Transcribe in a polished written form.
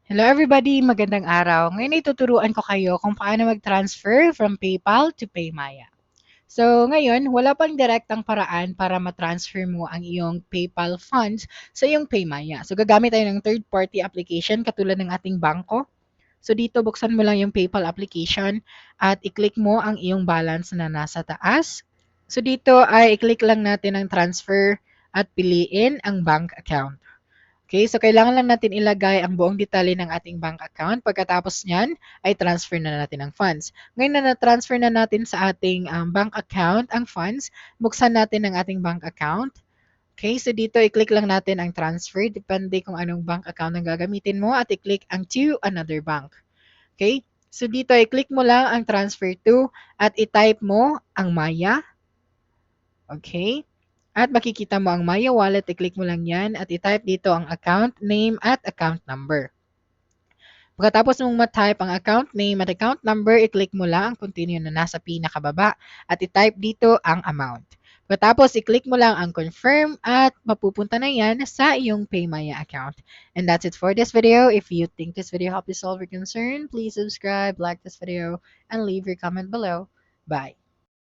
Hello everybody, magandang araw. Ngayon ituturuan ko kayo kung paano mag-transfer from PayPal to PayMaya. So ngayon, wala pang direktang paraan para ma-transfer mo ang iyong PayPal funds sa iyong PayMaya. So gagamit tayo ng third-party application katulad ng ating bangko. So dito, buksan mo lang yung PayPal application at i-click mo ang iyong balance na nasa taas. So dito ay i-click lang natin ang transfer at piliin ang bank account. Okay, so kailangan lang natin ilagay ang buong detalye ng ating bank account. Pagkatapos niyan, ay transfer na natin ang funds. Ngayon na na-transfer na natin sa ating bank account ang funds, buksan natin ang ating bank account. Okay, so dito i-click lang natin ang transfer. Depende kung anong bank account ang gagamitin mo at i-click ang to another bank. Okay, so dito i-click mo lang ang transfer to at i-type mo ang Maya. Okay. At makikita mo ang Maya Wallet, i-click mo lang yan at i-type dito ang account name at account number. Pagkatapos mong ma-type ang account name at account number, i-click mo lang ang continue na nasa pinakababa at i-type dito ang amount. Pagkatapos, i-click mo lang ang confirm at mapupunta na yan sa iyong PayMaya account. And that's it for this video. If you think this video helped you solve your concern, please subscribe, like this video, and leave your comment below. Bye!